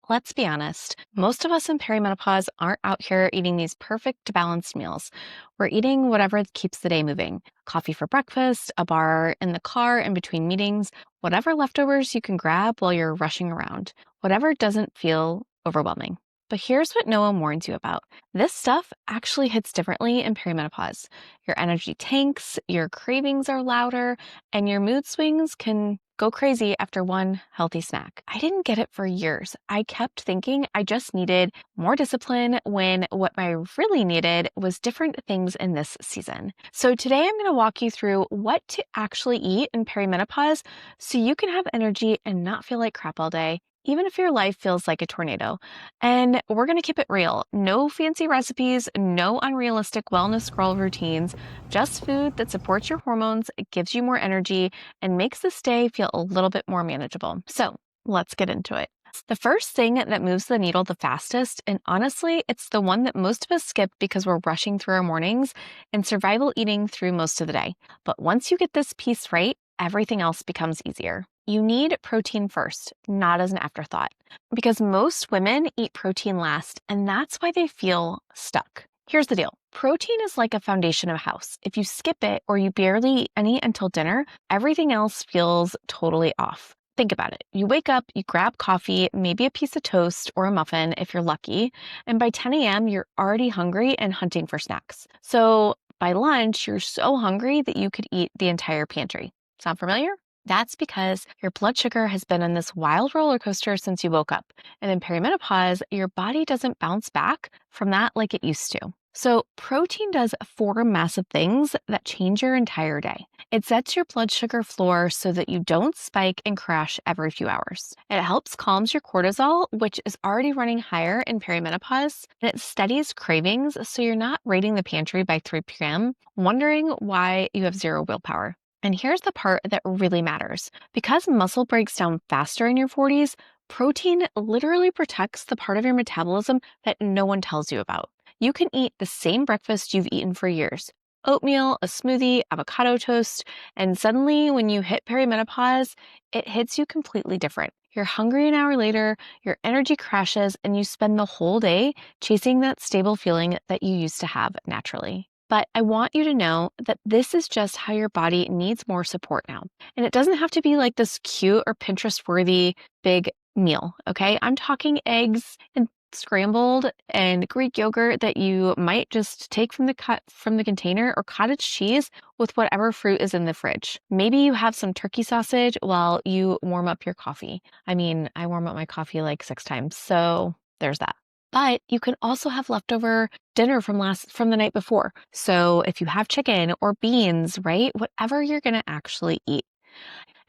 Let's be honest, most of us in perimenopause aren't out here eating these perfect balanced meals. We're eating whatever keeps the day moving. Coffee for breakfast, a bar in the car in between meetings, whatever leftovers you can grab while you're rushing around, whatever doesn't feel overwhelming. But here's what no one warns you about. This stuff actually hits differently in perimenopause. Your energy tanks, your cravings are louder, and your mood swings can go crazy after one healthy snack. I didn't get it for years. I kept thinking I just needed more discipline when what I really needed was different things in this season. So today I'm going to walk you through what to actually eat in perimenopause so you can have energy and not feel like crap all day, even if your life feels like a tornado. And we're going to keep it real. No fancy recipes, no unrealistic wellness scroll routines, just food that supports your hormones, gives you more energy, and makes this day feel a little bit more manageable. So let's get into it. The first thing that moves the needle the fastest, and honestly, it's the one that most of us skip because we're rushing through our mornings and survival eating through most of the day. But once you get this piece right, everything else becomes easier. You need protein first, not as an afterthought, because most women eat protein last, and that's why they feel stuck. Here's the deal. Protein is like a foundation of a house. If you skip it or you barely eat any until dinner, everything else feels totally off. Think about it. You wake up, you grab coffee, maybe a piece of toast or a muffin if you're lucky, and by 10 a.m., you're already hungry and hunting for snacks. So by lunch, you're so hungry that you could eat the entire pantry. Sound familiar? That's because your blood sugar has been on this wild roller coaster since you woke up. And in perimenopause, your body doesn't bounce back from that like it used to. So protein does four massive things that change your entire day. It sets your blood sugar floor so that you don't spike and crash every few hours. It helps calms your cortisol, which is already running higher in perimenopause, and it steadies cravings so you're not raiding the pantry by 3 p.m., wondering why you have zero willpower. And here's the part that really matters. Because muscle breaks down faster in your 40s, protein literally protects the part of your metabolism that no one tells you about. You can eat the same breakfast you've eaten for years. Oatmeal, a smoothie, avocado toast, and suddenly when you hit perimenopause, it hits you completely different. You're hungry an hour later, your energy crashes, and you spend the whole day chasing that stable feeling that you used to have naturally. But I want you to know that this is just how your body needs more support now. And it doesn't have to be like this cute or Pinterest-worthy big meal, okay? I'm talking eggs and scrambled and Greek yogurt that you might just take from the container, or cottage cheese with whatever fruit is in the fridge. Maybe you have some turkey sausage while you warm up your coffee. I mean, I warm up my coffee like 6 times, so there's that. But you can also have leftover dinner from the night before. So if you have chicken or beans, right? Whatever you're going to actually eat.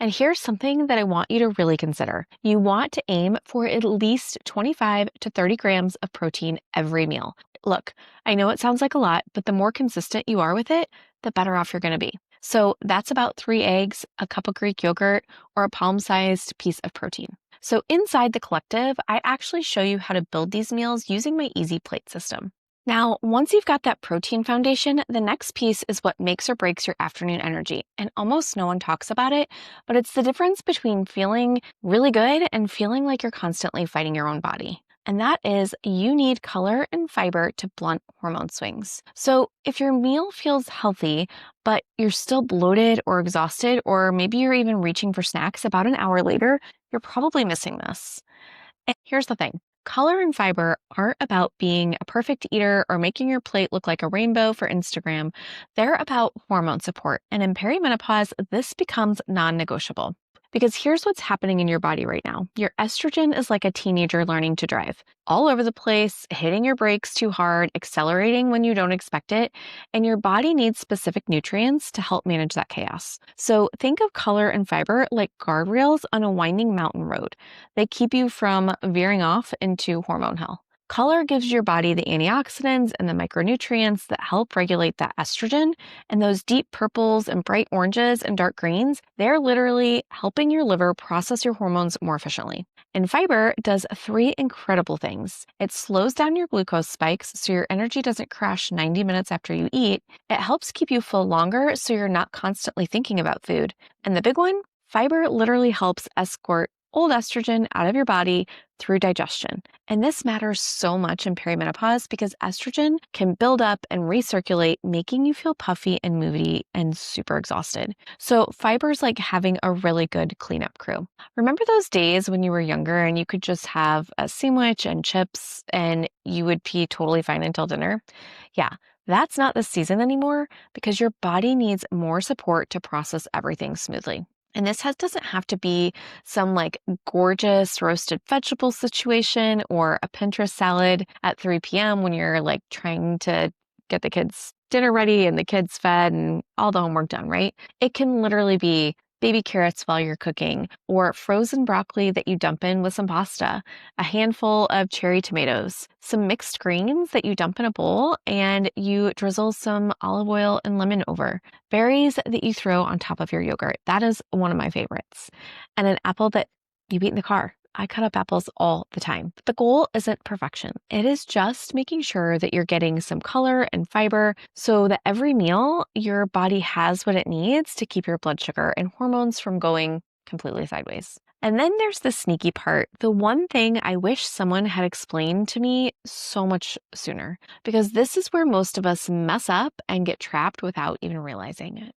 And here's something that I want you to really consider. You want to aim for at least 25 to 30 grams of protein every meal. Look, I know it sounds like a lot, but the more consistent you are with it, the better off you're going to be. So that's about 3 eggs, a cup of Greek yogurt, or a palm-sized piece of protein. So inside the collective, I actually show you how to build these meals using my Easy Plate system. Now, once you've got that protein foundation, the next piece is what makes or breaks your afternoon energy. And almost no one talks about it, but it's the difference between feeling really good and feeling like you're constantly fighting your own body. And that is you need color and fiber to blunt hormone swings. So if your meal feels healthy, but you're still bloated or exhausted, or maybe you're even reaching for snacks about an hour later, you're probably missing this. And here's the thing. Color and fiber aren't about being a perfect eater or making your plate look like a rainbow for Instagram. They're about hormone support. And in perimenopause, this becomes non-negotiable. Because here's what's happening in your body right now. Your estrogen is like a teenager learning to drive, all over the place, hitting your brakes too hard, accelerating when you don't expect it, and your body needs specific nutrients to help manage that chaos. So think of color and fiber like guardrails on a winding mountain road. They keep you from veering off into hormone hell. Color gives your body the antioxidants and the micronutrients that help regulate that estrogen. And those deep purples and bright oranges and dark greens, they're literally helping your liver process your hormones more efficiently. And fiber does 3 incredible things. It slows down your glucose spikes so your energy doesn't crash 90 minutes after you eat. It helps keep you full longer so you're not constantly thinking about food. And the big one, fiber literally helps escort old estrogen out of your body through digestion. And this matters so much in perimenopause because estrogen can build up and recirculate, making you feel puffy and moody and super exhausted. So fiber is like having a really good cleanup crew. Remember those days when you were younger and you could just have a sandwich and chips and you would be totally fine until dinner? Yeah, that's not the season anymore because your body needs more support to process everything smoothly. And doesn't have to be some like gorgeous roasted vegetable situation or a Pinterest salad at 3 p.m. when you're like trying to get the kids dinner ready and the kids fed and all the homework done, right? It can literally be baby carrots while you're cooking or frozen broccoli that you dump in with some pasta, a handful of cherry tomatoes, some mixed greens that you dump in a bowl and you drizzle some olive oil and lemon over, berries that you throw on top of your yogurt. That is one of my favorites. And an apple that you eat in the car. I cut up apples all the time. But the goal isn't perfection. It is just making sure that you're getting some color and fiber so that every meal your body has what it needs to keep your blood sugar and hormones from going completely sideways. And then there's the sneaky part, the one thing I wish someone had explained to me so much sooner, because this is where most of us mess up and get trapped without even realizing it.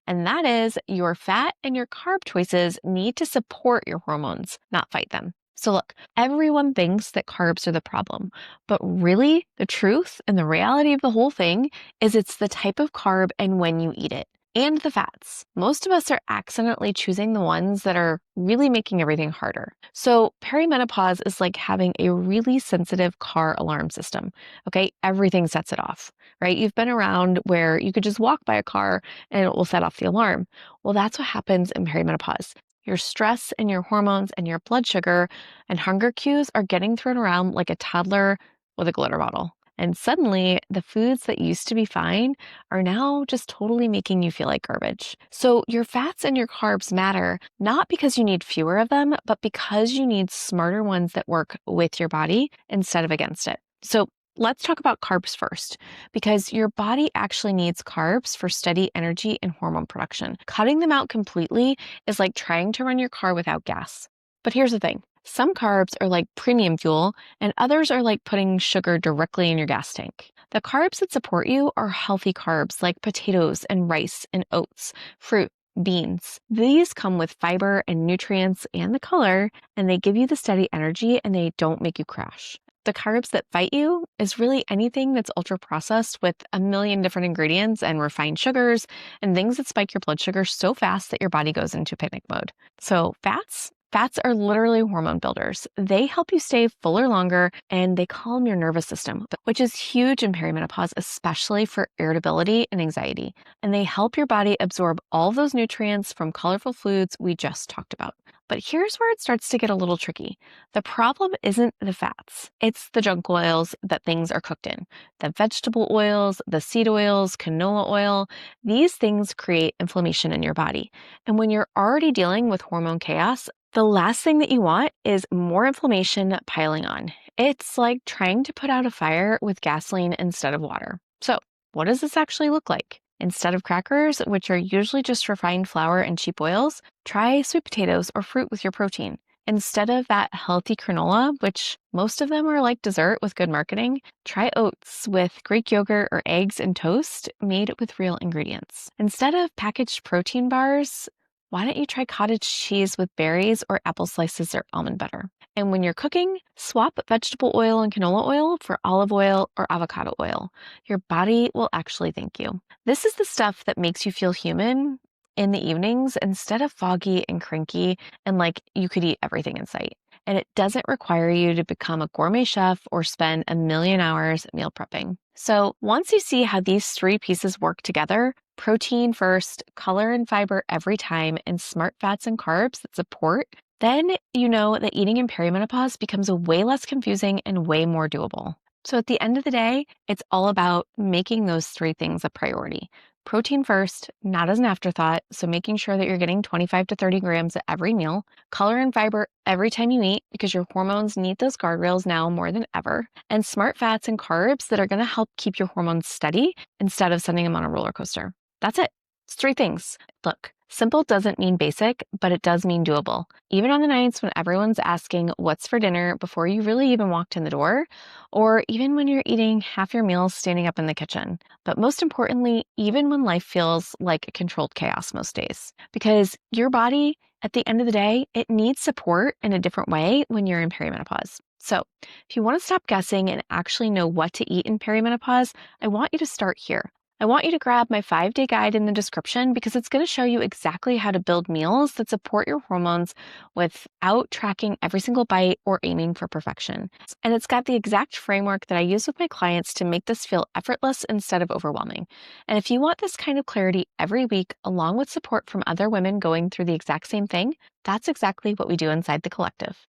And that is your fat and your carb choices need to support your hormones, not fight them. So look, everyone thinks that carbs are the problem, but really the truth and the reality of the whole thing is it's the type of carb and when you eat it. And the fats. Most of us are accidentally choosing the ones that are really making everything harder. So perimenopause is like having a really sensitive car alarm system. Okay, everything sets it off, right? You've been around where you could just walk by a car and it will set off the alarm. Well, that's what happens in perimenopause. Your stress and your hormones and your blood sugar and hunger cues are getting thrown around like a toddler with a glitter bottle. And suddenly, the foods that used to be fine are now just totally making you feel like garbage. So your fats and your carbs matter, not because you need fewer of them, but because you need smarter ones that work with your body instead of against it. So let's talk about carbs first, because your body actually needs carbs for steady energy and hormone production. Cutting them out completely is like trying to run your car without gas. But here's the thing. Some carbs are like premium fuel, and others are like putting sugar directly in your gas tank. The carbs that support you are healthy carbs like potatoes and rice and oats, fruit, beans. These come with fiber and nutrients and the color, and they give you the steady energy and they don't make you crash. The carbs that fight you is really anything that's ultra processed with a million different ingredients and refined sugars and things that spike your blood sugar so fast that your body goes into panic mode. So fats? Fats are literally hormone builders. They help you stay fuller longer and they calm your nervous system, which is huge in perimenopause, especially for irritability and anxiety. And they help your body absorb all those nutrients from colorful foods we just talked about. But here's where it starts to get a little tricky. The problem isn't the fats. It's the junk oils that things are cooked in. The vegetable oils, the seed oils, canola oil, these things create inflammation in your body. And when you're already dealing with hormone chaos, the last thing that you want is more inflammation piling on. It's like trying to put out a fire with gasoline instead of water. So, what does this actually look like? Instead of crackers, which are usually just refined flour and cheap oils, try sweet potatoes or fruit with your protein. Instead of that healthy granola, which most of them are like dessert with good marketing, try oats with Greek yogurt or eggs and toast made with real ingredients. Instead of packaged protein bars, why don't you try cottage cheese with berries or apple slices or almond butter? And when you're cooking, swap vegetable oil and canola oil for olive oil or avocado oil. Your body will actually thank you. This is the stuff that makes you feel human in the evenings instead of foggy and cranky and like you could eat everything in sight. And it doesn't require you to become a gourmet chef or spend a million hours meal prepping. So once you see how these three pieces work together, protein first, color and fiber every time, and smart fats and carbs that support, then you know that eating in perimenopause becomes way less confusing and way more doable. So at the end of the day, it's all about making those three things a priority. Protein first, not as an afterthought, so making sure that you're getting 25 to 30 grams at every meal. Color and fiber every time you eat because your hormones need those guardrails now more than ever. And smart fats and carbs that are going to help keep your hormones steady instead of sending them on a roller coaster. That's it. It's three things. Look, Simple doesn't mean basic, but it does mean doable. Even on the nights when everyone's asking what's for dinner before you really even walked in the door, or even when you're eating half your meals standing up in the kitchen. But most importantly, even when life feels like a controlled chaos most days. Because your body, at the end of the day, it needs support in a different way when you're in perimenopause. So, if you want to stop guessing and actually know what to eat in perimenopause, I want you to start here. I want you to grab my 5-day guide in the description because it's going to show you exactly how to build meals that support your hormones without tracking every single bite or aiming for perfection. And it's got the exact framework that I use with my clients to make this feel effortless instead of overwhelming. And if you want this kind of clarity every week, along with support from other women going through the exact same thing, that's exactly what we do inside the collective.